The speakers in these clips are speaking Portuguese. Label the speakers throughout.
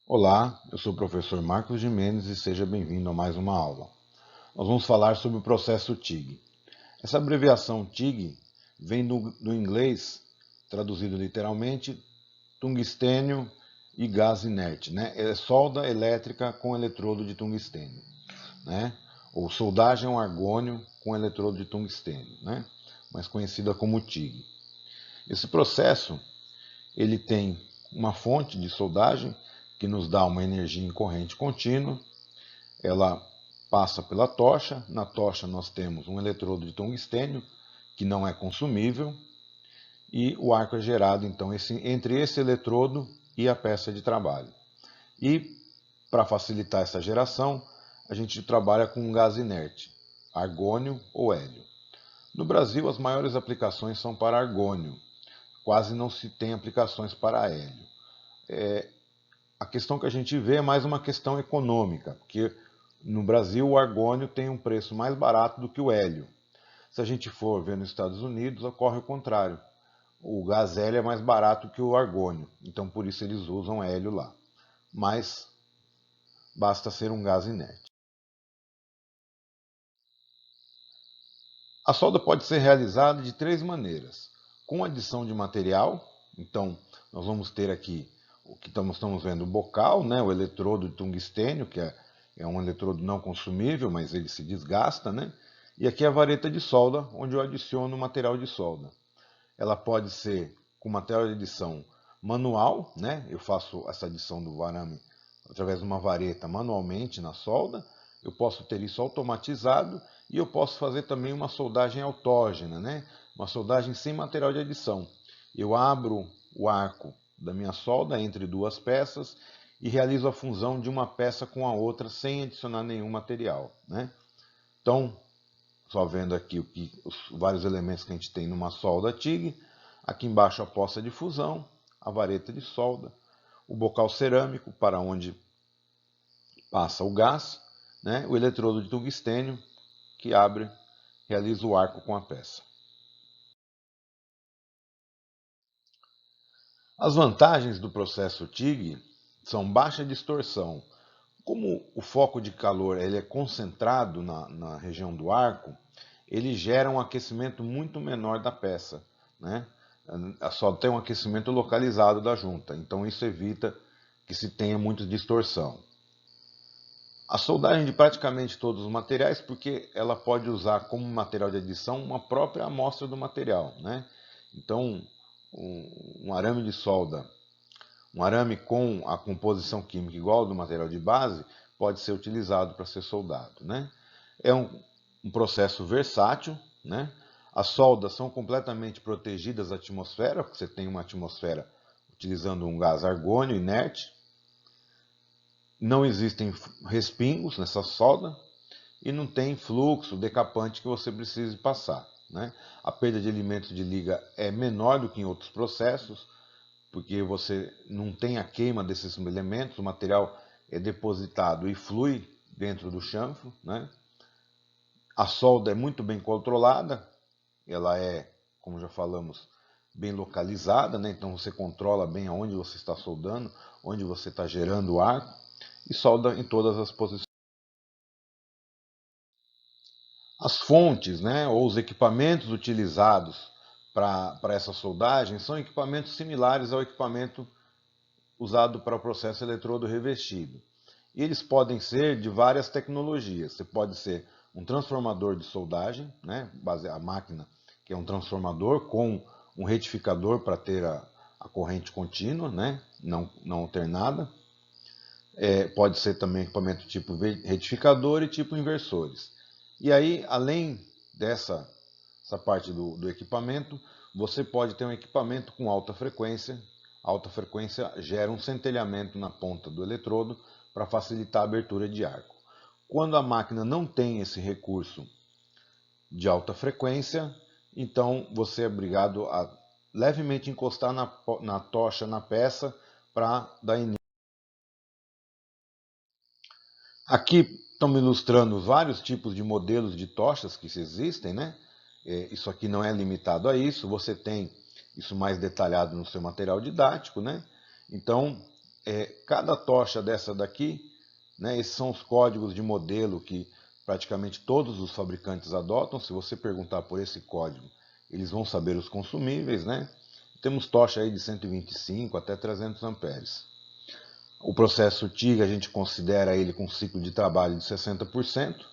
Speaker 1: Olá, eu sou o professor Marcos Gimenez e seja bem-vindo a mais uma aula. Nós vamos falar sobre o processo TIG. Essa abreviação TIG vem do inglês, traduzido literalmente, tungstênio e gás inerte, né? É solda elétrica com eletrodo de tungstênio, né? Ou soldagem ao argônio com eletrodo de tungstênio, né? Mais conhecida como TIG. Esse processo ele tem uma fonte de soldagem que nos dá uma energia em corrente contínua. Ela passa pela tocha. Na tocha nós temos um eletrodo de tungstênio que não é consumível e o arco é gerado então entre esse eletrodo e a peça de trabalho. E para facilitar essa geração, a gente trabalha com um gás inerte, argônio ou hélio. No Brasil, as maiores aplicações são para argônio, quase não se tem aplicações para hélio. A questão que a gente vê é mais uma questão econômica, porque no Brasil o argônio tem um preço mais barato do que o hélio. Se a gente for ver nos Estados Unidos, ocorre o contrário. O gás hélio é mais barato que o argônio, então por isso eles usam hélio lá. Mas basta ser um gás inerte. A solda pode ser realizada de três maneiras. Com adição de material, então nós vamos ter aqui o que estamos vendo, o bocal, né, o eletrodo de tungstênio, que é um eletrodo não consumível, mas ele se desgasta, né? E aqui a vareta de solda, onde eu adiciono o material de solda. Ela pode ser com material de adição manual, né? Eu faço essa adição do arame através de uma vareta manualmente na solda. Eu posso ter isso automatizado e eu posso fazer também uma soldagem autógena, né? Uma soldagem sem material de adição. Eu abro o arco da minha solda entre duas peças e realizo a fusão de uma peça com a outra sem adicionar nenhum material, né? Então, só vendo aqui os vários elementos que a gente tem numa solda TIG. Aqui embaixo a poça de fusão, a vareta de solda, o bocal cerâmico para onde passa o gás, né? O eletrodo de tungstênio que abre, realiza o arco com a peça. As vantagens do processo TIG são baixa distorção. Como o foco de calor ele é concentrado na região do arco, ele gera um aquecimento muito menor da peça, né? Só tem um aquecimento localizado da junta, então isso evita que se tenha muita distorção. A soldagem de praticamente todos os materiais, porque ela pode usar como material de adição uma própria amostra do material, né? Então, um arame de solda, um arame com a composição química igual ao do material de base, pode ser utilizado para ser soldado, né? É um processo versátil, né? As soldas são completamente protegidas da atmosfera, porque você tem uma atmosfera utilizando um gás argônio inerte. Não existem respingos nessa solda e não tem fluxo decapante que você precise passar, né? A perda de elementos de liga é menor do que em outros processos, porque você não tem a queima desses elementos, o material é depositado e flui dentro do chanfro, né? A solda é muito bem controlada, ela é, como já falamos, bem localizada, né? Então você controla bem aonde você está soldando, onde você está gerando o arco e solda em todas as posições. As fontes, né, ou os equipamentos utilizados para essa soldagem são equipamentos similares ao equipamento usado para o processo eletrodo revestido. E eles podem ser de várias tecnologias. Você pode ser um transformador de soldagem, né, a máquina que é um transformador com um retificador para ter a corrente contínua, né, não alternada. Pode ser também equipamento tipo retificador e tipo inversores. E aí, além dessa essa parte do equipamento, você pode ter um equipamento com alta frequência. A alta frequência gera um centelhamento na ponta do eletrodo para facilitar a abertura de arco. Quando a máquina não tem esse recurso de alta frequência, então você é obrigado a levemente encostar na tocha, na peça, para dar início. Aqui estão ilustrando vários tipos de modelos de tochas que existem, né? Isso aqui não é limitado a isso, você tem isso mais detalhado no seu material didático, né? Então, cada tocha dessa daqui, né, esses são os códigos de modelo que praticamente todos os fabricantes adotam. Se você perguntar por esse código, eles vão saber os consumíveis, né? Temos tocha aí de 125 até 300 amperes. O processo TIG a gente considera ele com um ciclo de trabalho de 60%,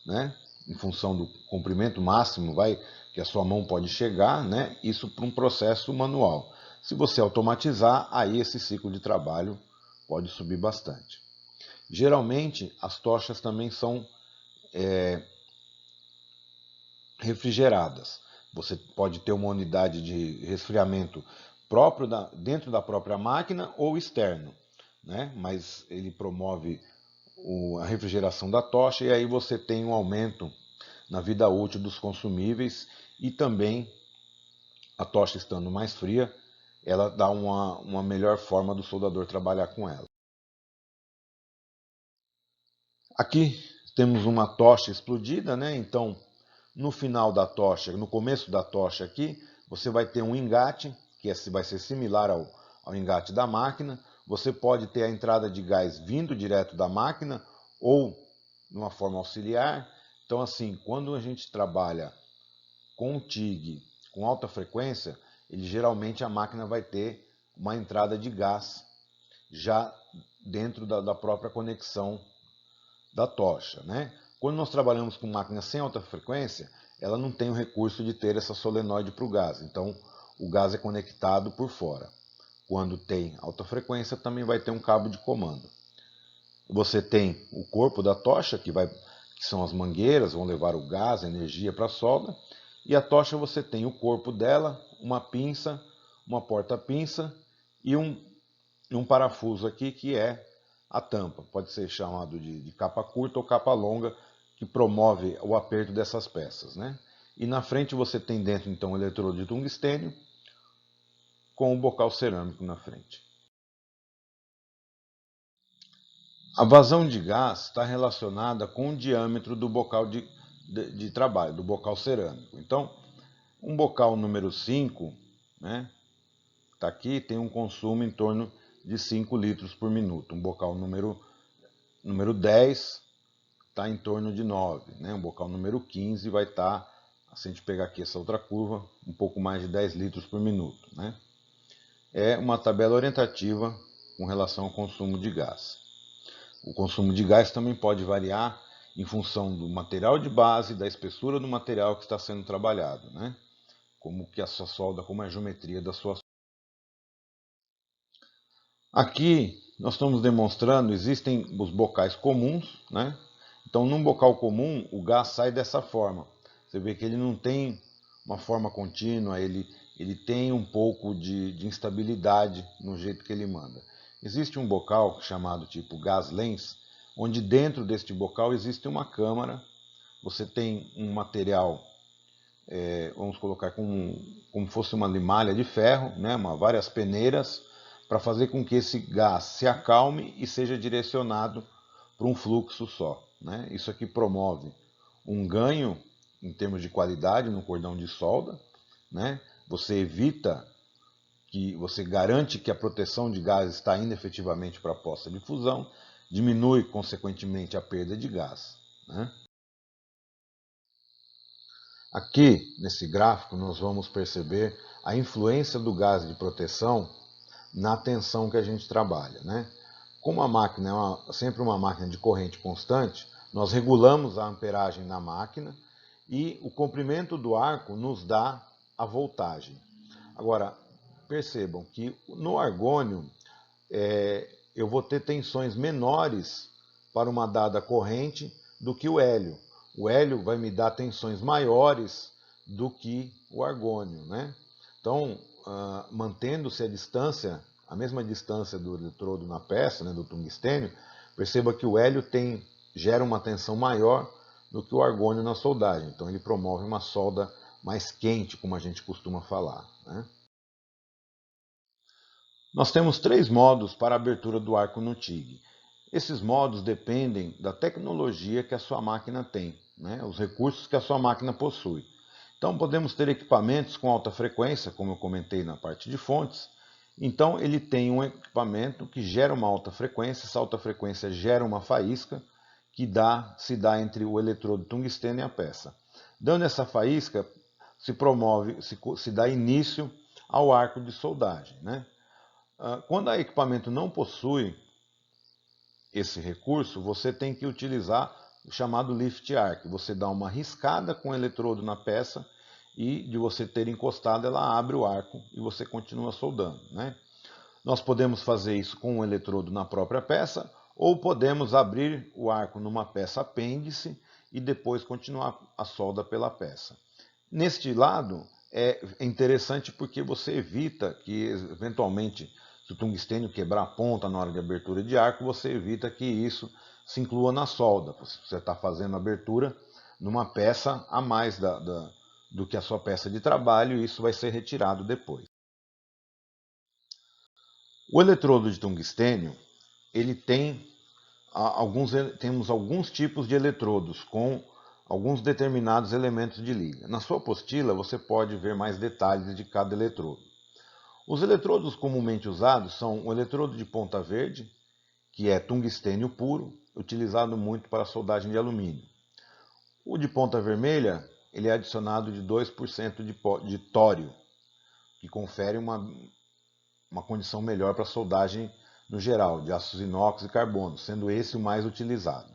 Speaker 1: né? Em função do comprimento máximo que a sua mão pode chegar, né? Isso para um processo manual. Se você automatizar, aí esse ciclo de trabalho pode subir bastante. Geralmente, as tochas também são refrigeradas. Você pode ter uma unidade de resfriamento próprio dentro da própria máquina ou externo, né? Mas ele promove a refrigeração da tocha e aí você tem um aumento na vida útil dos consumíveis e também a tocha estando mais fria, ela dá uma melhor forma do soldador trabalhar com ela. Aqui temos uma tocha explodida, né? Então, no final da tocha, no começo da tocha aqui, você vai ter um engate, que vai ser similar ao engate da máquina. Você pode ter a entrada de gás vindo direto da máquina ou de uma forma auxiliar. Então, assim, quando a gente trabalha com o TIG com alta frequência, geralmente a máquina vai ter uma entrada de gás já dentro da própria conexão da tocha, né? Quando nós trabalhamos com máquinas sem alta frequência, ela não tem o recurso de ter essa solenoide para o gás, então o gás é conectado por fora. Quando tem alta frequência, também vai ter um cabo de comando. Você tem o corpo da tocha, que são as mangueiras, vão levar o gás, a energia para a solda, e a tocha você tem o corpo dela, uma pinça, uma porta-pinça e um parafuso aqui que é a tampa. Pode ser chamado de capa curta ou capa longa, que promove o aperto dessas peças, né? E na frente você tem dentro então o eletrodo de tungstênio com o bocal cerâmico na frente. A vazão de gás está relacionada com o diâmetro do bocal de trabalho, do bocal cerâmico. Então, um bocal número 5, né, tá aqui, tem um consumo em torno de 5 litros por minuto. Um bocal número 10 está em torno de 9. Né? Um bocal número 15 vai estar, se a gente pegar aqui essa outra curva, um pouco mais de 10 litros por minuto. Né? É uma tabela orientativa com relação ao consumo de gás. O consumo de gás também pode variar em função do material de base, da espessura do material que está sendo trabalhado, né? Como que a sua solda, como é a geometria da sua solda. Aqui nós estamos demonstrando, existem os bocais comuns, né? Então, num bocal comum, o gás sai dessa forma. Você vê que ele não tem uma forma contínua, ele tem um pouco de instabilidade no jeito que ele manda. Existe um bocal chamado tipo gás lens, onde dentro deste bocal existe uma câmara, você tem um material, vamos colocar como fosse uma limalha de ferro, né, várias peneiras, para fazer com que esse gás se acalme e seja direcionado para um fluxo só. Né? Isso aqui promove um ganho em termos de qualidade no cordão de solda, né? Você garante que a proteção de gás está indo efetivamente para a poça de fusão, diminui consequentemente a perda de gás. Né? Aqui, nesse gráfico, nós vamos perceber a influência do gás de proteção na tensão que a gente trabalha. Né? Como a máquina é sempre uma máquina de corrente constante, nós regulamos a amperagem na máquina e o comprimento do arco nos dá a voltagem. Agora, percebam que no argônio eu vou ter tensões menores para uma dada corrente do que o hélio. O hélio vai me dar tensões maiores do que o argônio. Né? Então, mantendo-se a mesma distância do eletrodo na peça, né, do tungstênio, perceba que o hélio gera uma tensão maior do que o argônio na soldagem. Então ele promove uma solda mais quente, como a gente costuma falar. Né? Nós temos 3 modos para a abertura do arco no TIG. Esses modos dependem da tecnologia que a sua máquina tem, né? Os recursos que a sua máquina possui. Então podemos ter equipamentos com alta frequência, como eu comentei na parte de fontes, Então ele tem um equipamento que gera uma alta frequência, essa alta frequência gera uma faísca que se dá entre o eletrodo tungstênio e a peça. Dando essa faísca, se dá início ao arco de soldagem, né? Quando o equipamento não possui esse recurso, você tem que utilizar o chamado lift arc. Você dá uma riscada com o eletrodo na peça e de você ter encostado, ela abre o arco e você continua soldando, né? Nós podemos fazer isso com o eletrodo na própria peça ou podemos abrir o arco numa peça apêndice e depois continuar a solda pela peça. Neste lado é interessante porque você evita que eventualmente, se o tungstênio quebrar a ponta na hora de abertura de arco, você evita que isso se inclua na solda. Você está fazendo a abertura numa peça a mais do que a sua peça de trabalho e isso vai ser retirado depois. O eletrodo de tungstênio, ele temos alguns tipos de eletrodos com alguns determinados elementos de liga. Na sua apostila você pode ver mais detalhes de cada eletrodo. Os eletrodos comumente usados são o eletrodo de ponta verde, que é tungstênio puro, utilizado muito para soldagem de alumínio. O de ponta vermelha, ele é adicionado de 2% de tório, que confere uma condição melhor para soldagem no geral, de aços inox e carbono, sendo esse o mais utilizado.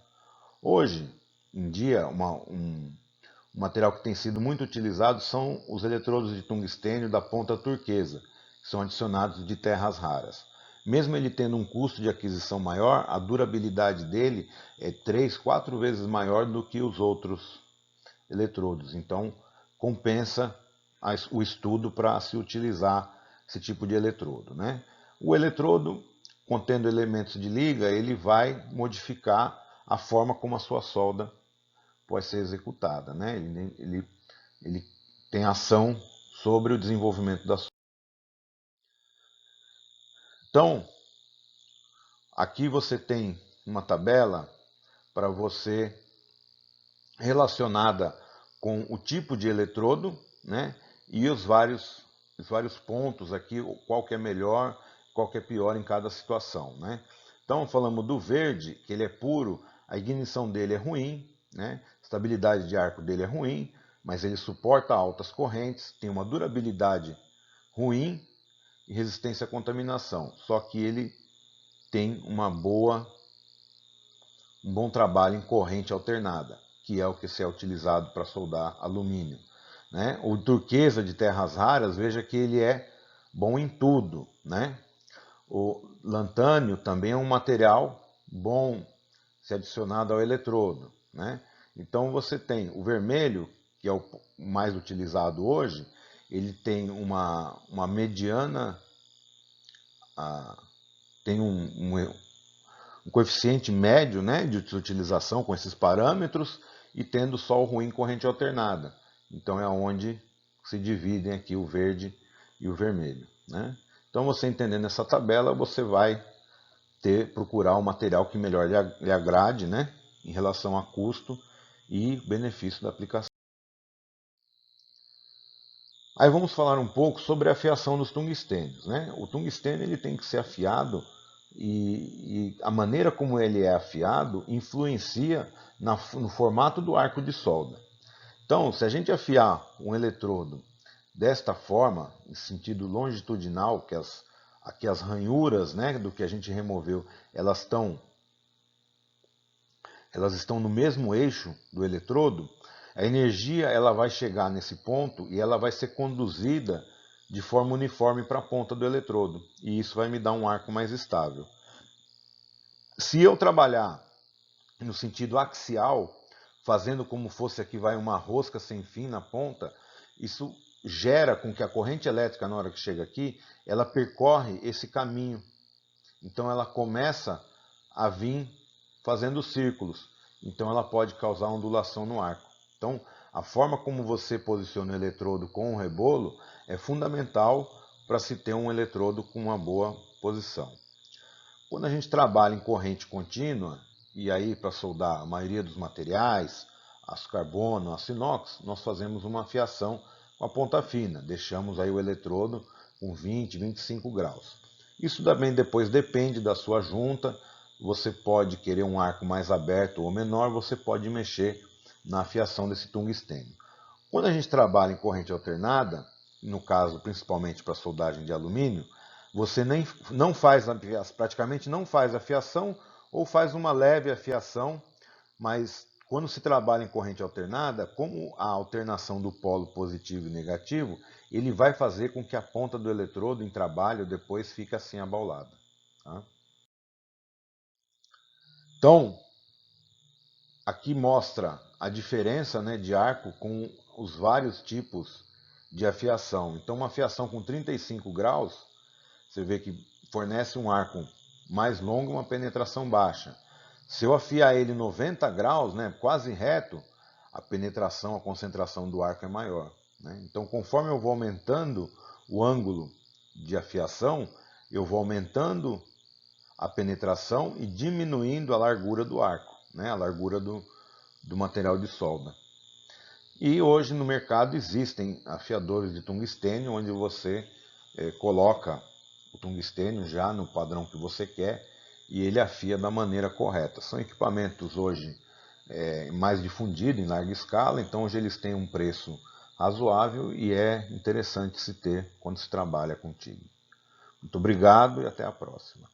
Speaker 1: Hoje em dia, um material que tem sido muito utilizado são os eletrodos de tungstênio da ponta turquesa, que são adicionados de terras raras. Mesmo ele tendo um custo de aquisição maior, a durabilidade dele é 3, 4 vezes maior do que os outros eletrodos. Então, compensa o estudo para se utilizar esse tipo de eletrodo, né? O eletrodo, contendo elementos de liga, ele vai modificar a forma como a sua solda pode ser executada, né? Ele tem ação sobre o desenvolvimento da solda. Então, aqui você tem uma tabela para você relacionada com o tipo de eletrodo, né? E os vários pontos aqui, qual que é melhor, qual que é pior em cada situação, né? Então falamos do verde, que ele é puro, a ignição dele é ruim, né? A estabilidade de arco dele é ruim, mas ele suporta altas correntes, tem uma durabilidade ruim e resistência à contaminação. Só que ele tem um bom trabalho em corrente alternada, que é o que é utilizado para soldar alumínio, né? O turquesa de terras raras, veja que ele é bom em tudo, né? O lantânio também é um material bom se adicionado ao eletrodo, né? Então você tem o vermelho, que é o mais utilizado hoje, ele tem uma mediana, tem um coeficiente médio, né, de utilização com esses parâmetros e tendo sol ruim corrente alternada. Então é onde se dividem aqui o verde e o vermelho, né? Então você entendendo essa tabela, você vai procurar um material que melhor lhe agrade, né, em relação a custo e benefício da aplicação. Aí vamos falar um pouco sobre a afiação dos tungstênios, né? O tungstênio ele tem que ser afiado e a maneira como ele é afiado influencia no formato do arco de solda. Então, se a gente afiar um eletrodo desta forma, em sentido longitudinal, que aqui as ranhuras, né, do que a gente removeu, elas estão no mesmo eixo do eletrodo, a energia ela vai chegar nesse ponto e ela vai ser conduzida de forma uniforme para a ponta do eletrodo. E isso vai me dar um arco mais estável. Se eu trabalhar no sentido axial, fazendo como fosse aqui vai uma rosca sem fim na ponta, isso gera com que a corrente elétrica, na hora que chega aqui, ela percorre esse caminho. Então ela começa a vir fazendo círculos. Então ela pode causar ondulação no arco. Então a forma como você posiciona o eletrodo com o rebolo é fundamental para se ter um eletrodo com uma boa posição. Quando a gente trabalha em corrente contínua, e aí para soldar a maioria dos materiais, aço carbono, aço inox, nós fazemos uma afiação com a ponta fina. Deixamos aí o eletrodo com 20, 25 graus. Isso também depois depende da sua junta. Você pode querer um arco mais aberto ou menor, você pode mexer na afiação desse tungstênio. Quando a gente trabalha em corrente alternada, no caso principalmente para soldagem de alumínio, você não faz, praticamente não faz afiação ou faz uma leve afiação, mas quando se trabalha em corrente alternada, como a alternação do polo positivo e negativo, ele vai fazer com que a ponta do eletrodo em trabalho depois fique assim abaulada. Tá? Então, aqui mostra a diferença, né, de arco com os vários tipos de afiação. Então, uma afiação com 35 graus, você vê que fornece um arco mais longo e uma penetração baixa. Se eu afiar ele 90 graus, né, quase reto, a penetração, a concentração do arco é maior. Né? Então, conforme eu vou aumentando o ângulo de afiação, eu vou aumentando a penetração e diminuindo a largura do arco, né, a largura do material de solda. E hoje no mercado existem afiadores de tungstênio, onde você coloca o tungstênio já no padrão que você quer e ele afia da maneira correta. São equipamentos hoje mais difundidos em larga escala, então hoje eles têm um preço razoável e é interessante se ter quando se trabalha com TIG. Muito obrigado e até a próxima.